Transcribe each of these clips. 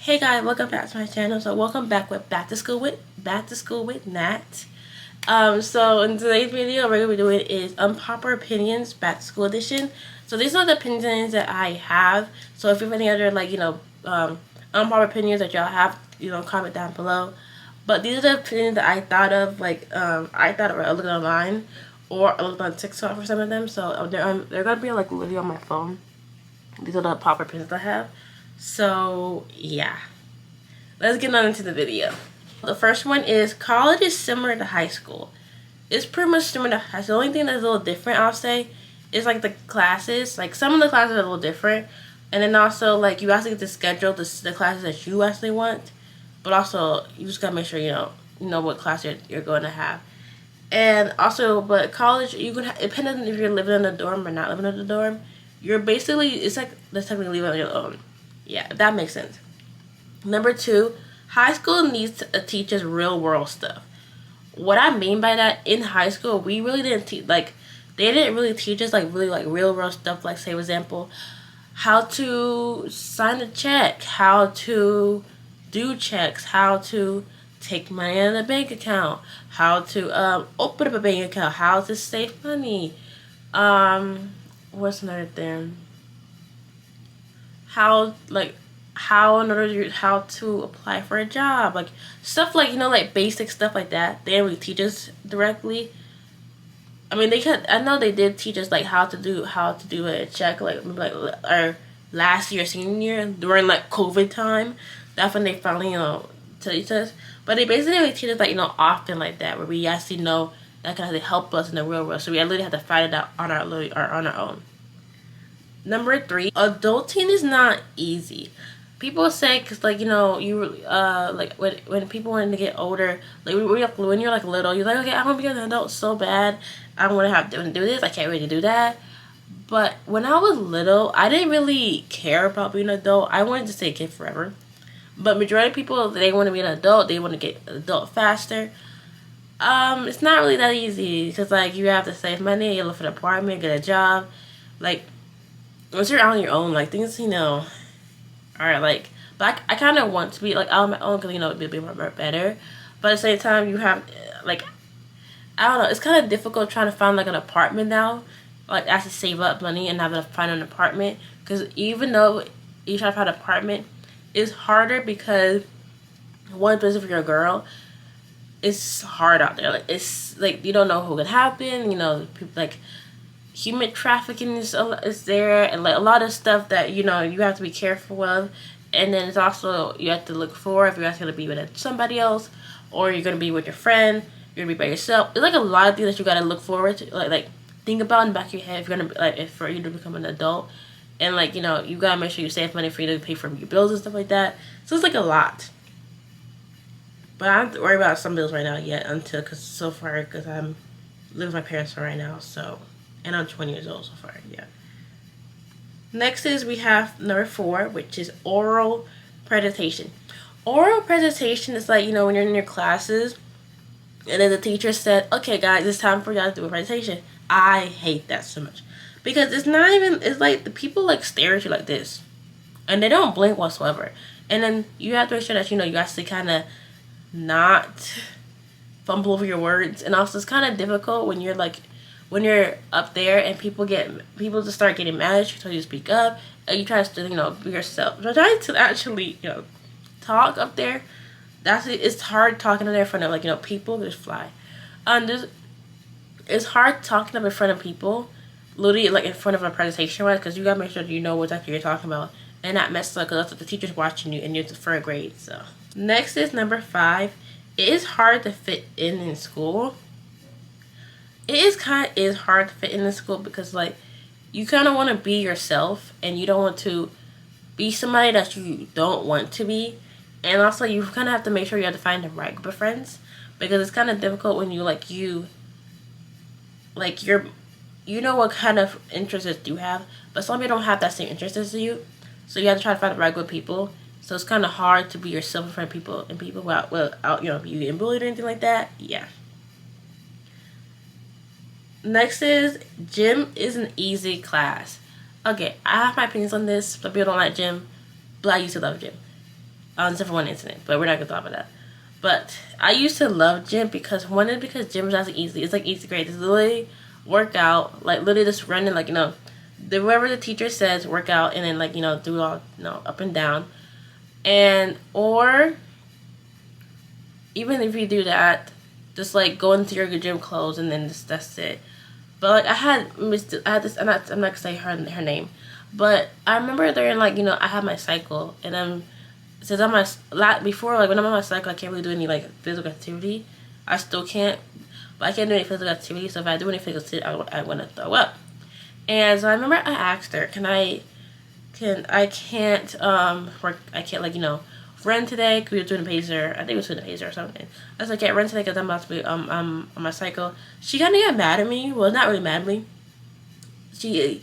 Hey guys, welcome back to my channel. So welcome back with Back to School with Nat. So in today's video, what we're gonna be doing is Unpopular Opinions Back to School Edition. So these are the opinions that I have. So if you have any other unpopular opinions that y'all have, comment down below. But these are the opinions that I thought of. I thought of looking online, or I looked on TikTok for some of them. So they're gonna be like literally on my phone. These are the popular opinions I have. So yeah, let's get on into the video. The first one is college is similar to high school. It's pretty much similar to high school. The only thing that's a little different, I'll say, is like the classes. Like some of the classes are a little different, and then also like you actually get to schedule the classes that you actually want, but also you just gotta make sure you know what class you're going to have. And also, but college, you can depending on if you're living in a dorm or not living in a dorm, you're basically, it's like the technically living on your own. Yeah, if that makes sense. Number two, high school needs to teach us real world stuff. What I mean by that, in high school, we really didn't teach, like, they didn't really teach us, like, really, like, real world stuff, like, say, for example, how to sign a check, how to do checks, how to take money out of the bank account, how to open up a bank account, how to save money. What's another thing? How to apply for a job, like stuff like like basic stuff like that. They didn't really teach us directly. I mean, I know they did teach us like how to do a check, like maybe like our last year, senior year, during like COVID time. That's when they finally teach us. But they basically teach us like often like that, where we actually know that can actually help us in the real world. So we literally have to fight it out on our own. Number three, adulting is not easy. People say, because like like when people want to get older, like when you're like little, you're like, okay, I want to be an adult so bad. I want to have to do this. I can't really do that. But when I was little, I didn't really care about being an adult. I wanted to stay a kid forever. But majority of people, they want to be an adult. They want to get an adult faster. It's not really that easy because like you have to save money, you look for an apartment, get a job, like. Once you're on your own, like things, are like, but I kind of want to be like on my own because it'd be more better. But at the same time, you have like, I don't know, it's kind of difficult trying to find like an apartment now. Like I have to save up money and have to find an apartment because even though you try to find an apartment, it's harder because one, especially if you're a girl, it's hard out there. Like it's like you don't know who could happen. People like. Human trafficking is there, and like a lot of stuff that you have to be careful of. And then it's also you have to look for if you're actually going to be with somebody else, or you're going to be with your friend, you're going to be by yourself. It's like a lot of things that you got to look forward to, like think about in the back of your head if you're going to if for you to become an adult. And like you got to make sure you save money for you to pay for your bills and stuff like that. So it's like a lot. But I don't have to worry about some bills right now yet because I'm living with my parents right now, so. And I'm 20 years old so far, yeah. Next is we have number 4, which is oral presentation. Oral presentation is like, when you're in your classes, and then the teacher said, okay, guys, it's time for y'all to do a presentation. I hate that so much. Because it's like the people like stare at you like this. And they don't blink whatsoever. And then you have to make sure that, you actually kind of not fumble over your words. And also it's kind of difficult when you're up there and people just start getting mad at you until you speak up and you try to be yourself. So trying to actually talk up there, it's hard talking up there in front of people just fly. It's hard talking up in front of people, literally like in front of a presentation, right? Because you gotta make sure that you know what exactly you're talking about and not mess up because that's what the teacher's watching you and you're for a grade. So next is number 5. It is hard to fit in school. It is hard to fit in the school because like you kind of want to be yourself and you don't want to be somebody that you don't want to be, and also you kind of have to make sure you have to find the right group of friends because it's kind of difficult when you what kind of interests you have, but some people don't have that same interest as you, so you have to try to find the right group of people. So it's kind of hard to be yourself in front of people and people without you getting bullied or anything like that. Yeah. Next is gym is an easy class. Okay, I have my opinions on this. Some people don't like gym, but I used to love gym. except for one incident, but we're not gonna talk about that. But I used to love gym because one is because gym is actually easy. It's like easy grade. It's literally workout, like literally just running, like whatever the teacher says, work out, and then like do all up and down, and or even if you do that, just like go into your gym clothes and then that's it. But like I had this. I'm not gonna say her name, but I remember during like I had my cycle and since I'm before like when I'm on my cycle I can't really do any like physical activity. I still can't, but I can't do any physical activity. So if I do any physical activity, I want to throw up. And so I remember I asked her, I can't work, I can't like run today because we were doing a pacer. I think we were doing a pacer or something. I was like, I can't run today because I'm about to be I'm on my cycle. She kind of got mad at me. Well, not really mad at me. She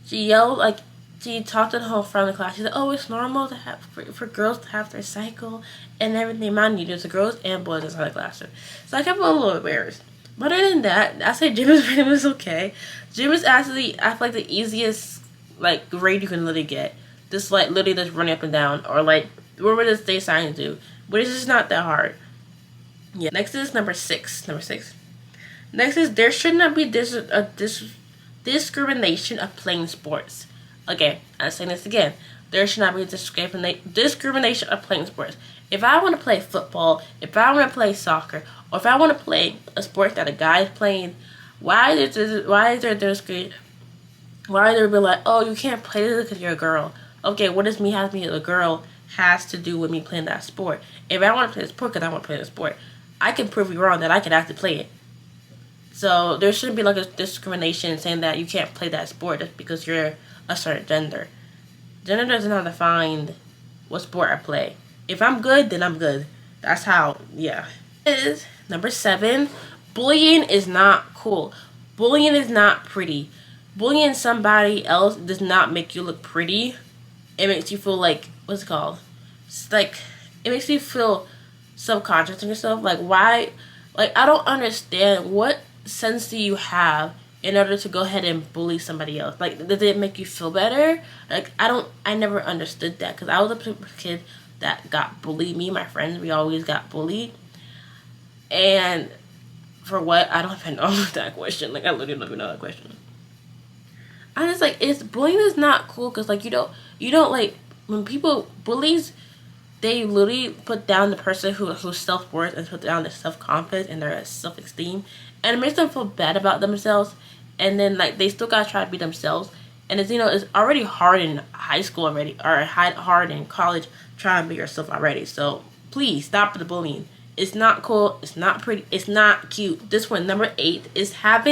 yelled like she talked to the whole front of the class. She said, "Oh, it's normal to have for girls to have their cycle and everything." Mind you, there's the girls and boys inside the classroom. So I kept a little embarrassed. But other than that, I say gym is pretty much okay. Gym is actually I feel like the easiest like grade you can literally get. Just like literally just running up and down or like whatever the state science do. But it's just not that hard. Yeah. Next is number six. Next is there should not be discrimination of playing sports. Okay, I'm saying this again. There should not be discrimination of playing sports. If I want to play football, if I want to play soccer, or if I want to play a sport that a guy is playing, why is there discrimination? Why are they be like, oh, you can't play this because you're a girl? Okay, what does me having to be a girl has to do with me playing that sport? If I want to play the sport because I want to play the sport, I can prove you wrong that I can actually play it. So there shouldn't be like a discrimination saying that you can't play that sport just because you're a certain gender. Gender does not define what sport I play. If I'm good, then I'm good. That's how, yeah. Is number 7, bullying is not cool. Bullying is not pretty. Bullying somebody else does not make you look pretty. It makes you feel like, what's it called? It's like, it makes you feel subconscious in yourself. Like, why? Like, I don't understand what sense do you have in order to go ahead and bully somebody else? Like, does it make you feel better? Like, I never understood that because I was a kid that got bullied. Me and my friends, we always got bullied. And for what? I don't even know that question. Like, I literally don't even know that question. I'm just like, bullying is not cool because like you don't like when people bullies, they literally put down the person whose self-worth and put down their self-confidence and their self-esteem, and it makes them feel bad about themselves, and then like they still gotta try to be themselves, and it's it's already hard in high school already or hard in college trying to be yourself already. So please stop the bullying. It's not cool. It's not pretty. It's not cute. This one, number 8, is have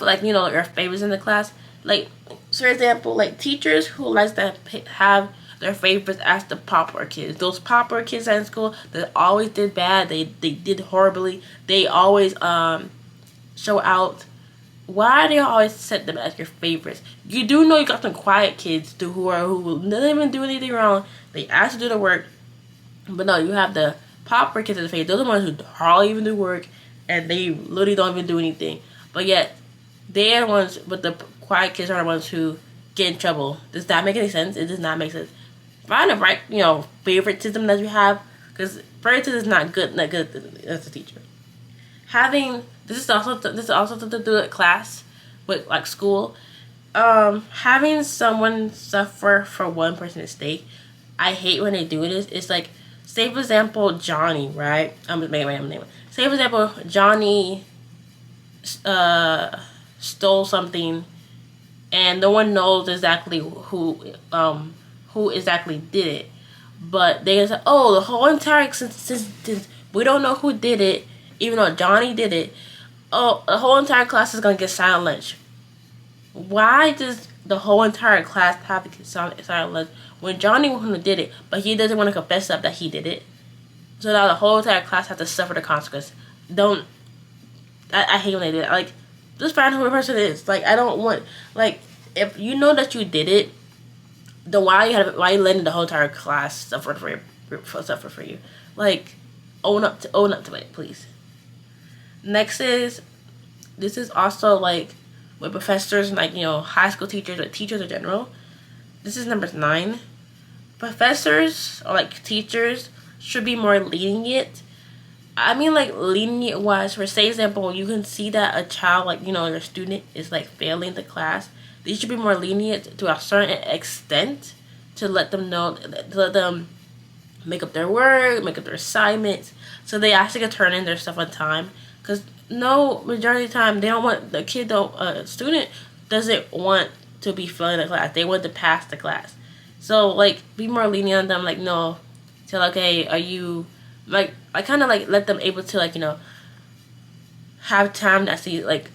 like your favorites in the class. Like, for example, like teachers who likes to have their favorites as the popular kids. Those popular kids in school that always did bad. They did horribly. They always show out. Why do you always set them as your favorites? You do know you got some quiet kids too who will not even do anything wrong. They actually do the work. But no, you have the popular kids in the face. Those are the ones who hardly even do work and they literally don't even do anything. But yet they are the ones, but the quiet kids are the ones who get in trouble. Does that make any sense? It does not make sense. Find the right, favoritism that you have, because favoritism is not good as a teacher. This is also to do with class, with like school. Having someone suffer for one person's mistake, I hate when they do this. It's like, say for example, Johnny, right? I'm just making my name. Say for example, Johnny, stole something and no one knows exactly who exactly did it, but they say, oh, the whole entire since we don't know who did it, even though Johnny did it, oh, the whole entire class is gonna get silent lunch. Why does the whole entire class have to get silent lunch when Johnny was who did it, but he doesn't want to confess up that he did it? So now the whole entire class has to suffer the consequence. I hate when they do that. Like, just find who the person is. Like, I don't want, like, if you know that you did it, then why you letting the whole entire class suffer for you? Like, own up to it, please. Next is, this is also like with professors and like high school teachers or teachers in general. This is number 9. professors or like teachers should be more lenient. I mean, like, lenient wise, for say example, you can see that a child, like, you know, your student is like failing the class. They should be more lenient to a certain extent to let them know, to let them make up their work, make up their assignments, so they actually can turn in their stuff on time. Because no, majority of the time, they don't want, the kid don't, student doesn't want to be failing the class. They want to pass the class. So, like, be more lenient on them. Like, no, tell, like, hey, are you, like, I kind of, like, let them able to, like, you know, have time to actually, like,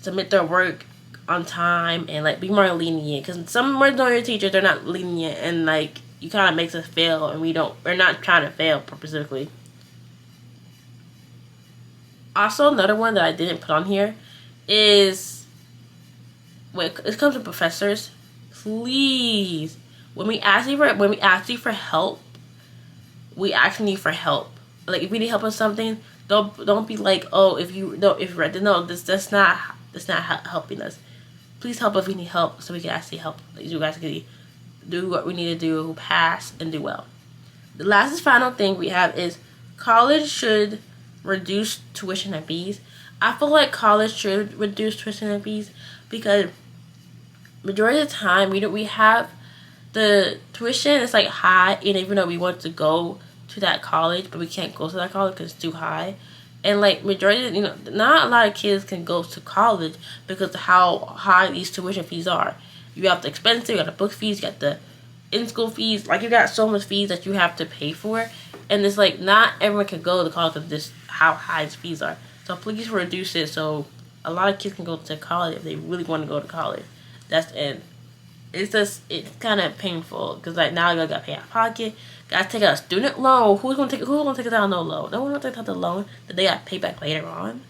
submit their work on time and, like, be more lenient. Because some majority of teachers, they're not lenient, and, like, you kind of makes us fail, and we're not trying to fail specifically. Also, another one that I didn't put on here is, when it comes to professors, please, when we ask you for help, we actually need for help. Like, if we need help with something, don't be like, oh, if you read, no, that's not helping us. Please help if we need help, so we can actually help. Like, you guys can do what we need to do, pass and do well. The last and final thing we have is college should reduce tuition and fees. I feel like college should reduce tuition and fees because majority of the time we have the tuition is like high, and even though we want to go to that college, but we can't go to that college because it's too high. And like majority, not a lot of kids can go to college because of how high these tuition fees are. You have the expenses, you got the book fees, you got the in-school fees. Like, you got so much fees that you have to pay for, and it's like not everyone can go to college because just how high these fees are. So please reduce it so a lot of kids can go to college if they really want to go to college. That's it. It's kind of painful because like now you gotta pay out of pocket. Gotta take out a student loan. Who's gonna take out no loan? No one wants to take out the loan that they got to pay back later on.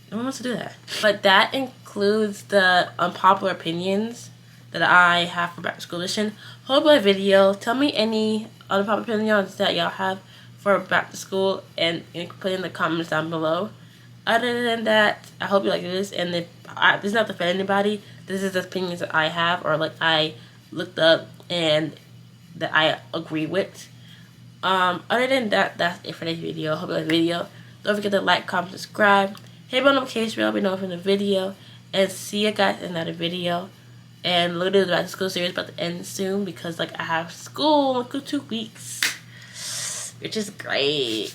No one wants to do that. But that includes the unpopular opinions that I have for back to school edition. Hope my video. Tell me any unpopular opinions that y'all have for back to school, and put in the comments down below. Other than that, I hope you like this, and if this is not to offend anybody, this is the opinions that I have, or like I looked up and that I agree with. Other than that, that's it for this video. Hope you like the video. Don't forget to like, comment, subscribe, hit the notification bell, be notified from the video, and see you guys in another video. And look at the back to school series about to end soon because like I have school in 2 weeks, which is great.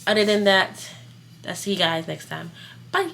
Other than that, I'll see you guys next time. Bye.